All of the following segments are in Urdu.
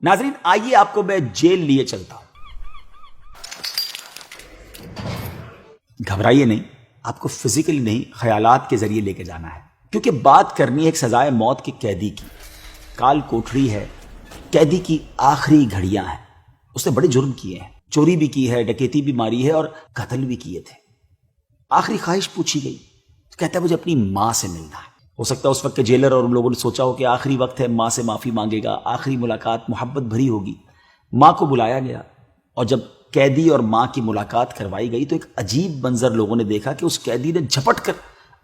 ناظرین آئیے آپ کو میں جیل لیے چلتا ہوں. گھبرائیے نہیں، آپ کو فزیکلی نہیں خیالات کے ذریعے لے کے جانا ہے، کیونکہ بات کرنی ہے ایک سزائے موت کے قیدی کی. کال کوٹڑی ہے، قیدی کی آخری گھڑیاں ہیں. اس نے بڑے جرم کیے ہیں، چوری بھی کی ہے، ڈکیتی بھی ماری ہے اور قتل بھی کیے تھے. آخری خواہش پوچھی گئی، کہتا ہے مجھے اپنی ماں سے ملنا ہے. ہو سکتا ہے اس وقت کے جیلر اور ان لوگوں نے سوچا ہو کہ آخری وقت ہے، ماں سے معافی مانگے گا، آخری ملاقات محبت بھری ہوگی. ماں کو بلایا گیا اور جب قیدی اور ماں کی ملاقات کروائی گئی تو ایک عجیب منظر لوگوں نے دیکھا کہ اس قیدی نے جھپٹ کر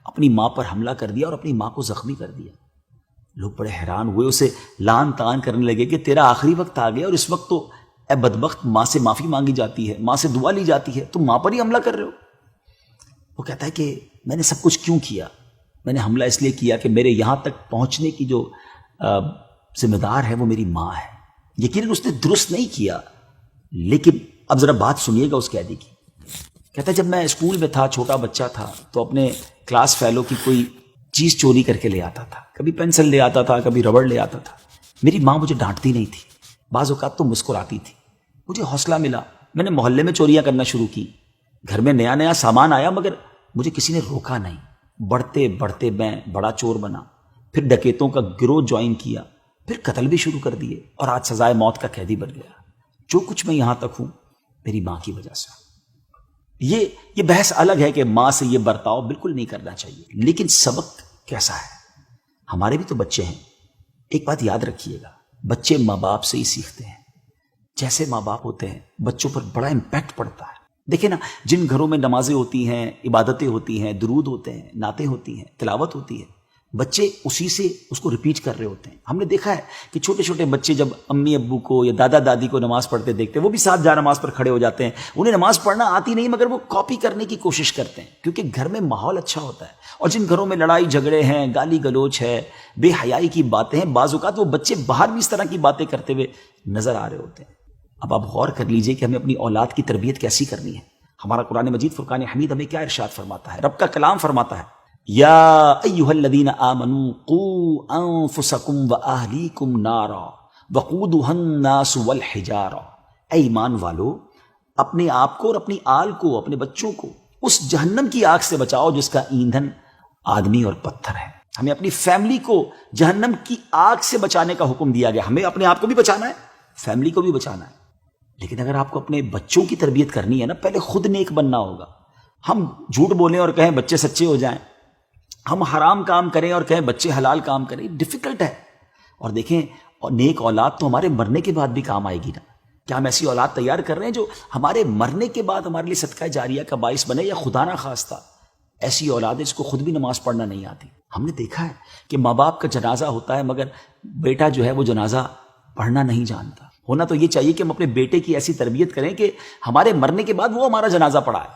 اپنی ماں پر حملہ کر دیا اور اپنی ماں کو زخمی کر دیا. لوگ بڑے حیران ہوئے، اسے لان تان کرنے لگے کہ تیرا آخری وقت آ گیا اور اس وقت تو اے بدبخت ماں سے معافی مانگی جاتی ہے، ماں سے دعا لی جاتی ہے، تم ماں پر ہی حملہ کر رہے ہو. وہ کہتا ہے کہ میں نے سب کچھ کیوں کیا؟ میں نے حملہ اس لیے کیا کہ میرے یہاں تک پہنچنے کی جو ذمہ دار ہے وہ میری ماں ہے. یقیناً اس نے درست نہیں کیا، لیکن اب ذرا بات سنیے گا اس قیدی کی. کہتا ہے جب میں اسکول میں تھا، چھوٹا بچہ تھا، تو اپنے کلاس فیلو کی کوئی چیز چوری کر کے لے آتا تھا. کبھی پینسل لے آتا تھا، کبھی ربڑ لے آتا تھا. میری ماں مجھے ڈانٹتی نہیں تھی، بعض اوقات تو مسکراتی تھی. مجھے حوصلہ ملا، میں نے محلے میں چوریاں کرنا شروع کی. گھر میں نیا نیا سامان آیا مگر مجھے کسی نے روکا نہیں. بڑھتے بڑھتے میں بڑا چور بنا، پھر ڈکیتوں کا گروہ جوائن کیا، پھر قتل بھی شروع کر دیے اور آج سزائے موت کا قیدی بن گیا. جو کچھ میں یہاں تک ہوں میری ماں کی وجہ سے. یہ بحث الگ ہے کہ ماں سے یہ برتاؤ بالکل نہیں کرنا چاہیے، لیکن سبق کیسا ہے؟ ہمارے بھی تو بچے ہیں. ایک بات یاد رکھیے گا، بچے ماں باپ سے ہی سیکھتے ہیں. جیسے ماں باپ ہوتے ہیں بچوں پر بڑا امپیکٹ پڑتا ہے. دیکھیں نا، جن گھروں میں نمازیں ہوتی ہیں، عبادتیں ہوتی ہیں، درود ہوتے ہیں، نعتیں ہوتی ہیں، تلاوت ہوتی ہے، بچے اسی سے اس کو ریپیٹ کر رہے ہوتے ہیں. ہم نے دیکھا ہے کہ چھوٹے چھوٹے بچے جب امی ابو کو یا دادا دادی کو نماز پڑھتے دیکھتے ہیں، وہ بھی ساتھ جا نماز پر کھڑے ہو جاتے ہیں. انہیں نماز پڑھنا آتی نہیں مگر وہ کاپی کرنے کی کوشش کرتے ہیں، کیونکہ گھر میں ماحول اچھا ہوتا ہے. اور جن گھروں میں لڑائی جھگڑے ہیں، گالی گلوچ ہے، بے حیائی کی باتیں ہیں، بعض اوقات وہ بچے باہر بھی اس طرح کی باتیں کرتے ہوئے نظر آ رہے ہوتے ہیں. اب آپ غور کر لیجئے کہ ہمیں اپنی اولاد کی تربیت کیسی کرنی ہے. ہمارا قرآن مجید فرقان حمید ہمیں کیا ارشاد فرماتا ہے؟ رب کا کلام فرماتا ہے، یا ایھا الذین آمنوا قوا انفسکم واہلیکم نارا وقودھا الناس والحجارہ. اے ایمان والو، اپنے آپ کو اور اپنی آل کو، اپنے بچوں کو اس جہنم کی آگ سے بچاؤ جس کا ایندھن آدمی اور پتھر ہے. ہمیں اپنی فیملی کو جہنم کی آگ سے بچانے کا حکم دیا گیا. ہمیں اپنے آپ کو بھی بچانا ہے، فیملی کو بھی بچانا ہے. لیکن اگر آپ کو اپنے بچوں کی تربیت کرنی ہے نا، پہلے خود نیک بننا ہوگا. ہم جھوٹ بولیں اور کہیں بچے سچے ہو جائیں، ہم حرام کام کریں اور کہیں بچے حلال کام کریں، ڈیفیکلٹ ہے. اور دیکھیں، نیک اولاد تو ہمارے مرنے کے بعد بھی کام آئے گی نا. کیا ہم ایسی اولاد تیار کر رہے ہیں جو ہمارے مرنے کے بعد ہمارے لیے صدقہ جاریہ کا باعث بنے؟ یا خدا نہ خواستہ ایسی اولاد ہے جس کو خود بھی نماز پڑھنا نہیں آتی. ہم نے دیکھا ہے کہ ماں باپ کا جنازہ ہوتا ہے مگر بیٹا جو ہے وہ جنازہ پڑھنا نہیں جانتا. ہونا تو یہ چاہیے کہ ہم اپنے بیٹے کی ایسی تربیت کریں کہ ہمارے مرنے کے بعد وہ ہمارا جنازہ پڑھائے.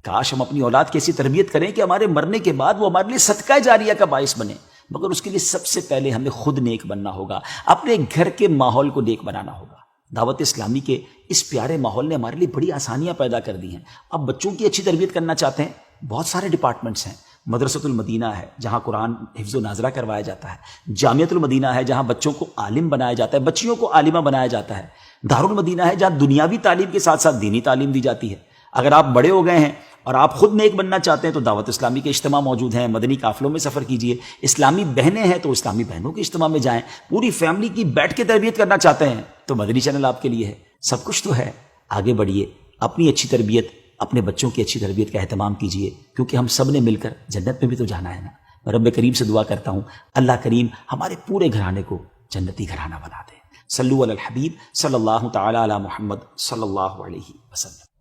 کاش ہم اپنی اولاد کی ایسی تربیت کریں کہ ہمارے مرنے کے بعد وہ ہمارے لیے صدقہ جاریہ کا باعث بنے. مگر اس کے لیے سب سے پہلے ہمیں خود نیک بننا ہوگا، اپنے گھر کے ماحول کو نیک بنانا ہوگا. دعوت اسلامی کے اس پیارے ماحول نے ہمارے لیے بڑی آسانیاں پیدا کر دی ہیں. اب بچوں کی اچھی تربیت کرنا چاہتے ہیں، بہت سارے ڈپارٹمنٹس ہیں. مدرسۃ المدینہ ہے جہاں قرآن حفظ و ناظرہ کروایا جاتا ہے. جامعۃ المدینہ ہے جہاں بچوں کو عالم بنایا جاتا ہے، بچیوں کو عالمہ بنایا جاتا ہے. دارالمدینہ ہے جہاں دنیاوی تعلیم کے ساتھ ساتھ دینی تعلیم دی جاتی ہے. اگر آپ بڑے ہو گئے ہیں اور آپ خود نیک بننا چاہتے ہیں تو دعوت اسلامی کے اجتماع موجود ہیں. مدنی قافلوں میں سفر کیجئے. اسلامی بہنیں ہیں تو اسلامی بہنوں کے اجتماع میں جائیں. پوری فیملی کی بیٹھ کے تربیت کرنا چاہتے ہیں تو مدنی چینل آپ کے لیے ہے. سب کچھ تو ہے. آگے بڑھیے، اپنی اچھی تربیت، اپنے بچوں کی اچھی تربیت کا اہتمام کیجئے، کیونکہ ہم سب نے مل کر جنت میں بھی تو جانا ہے نا. میں رب کریم سے دعا کرتا ہوں اللہ کریم ہمارے پورے گھرانے کو جنتی گھرانہ بنا دے. صلو علی الحبیب صلی اللہ تعالی علی محمد صلی اللہ علیہ وسلم.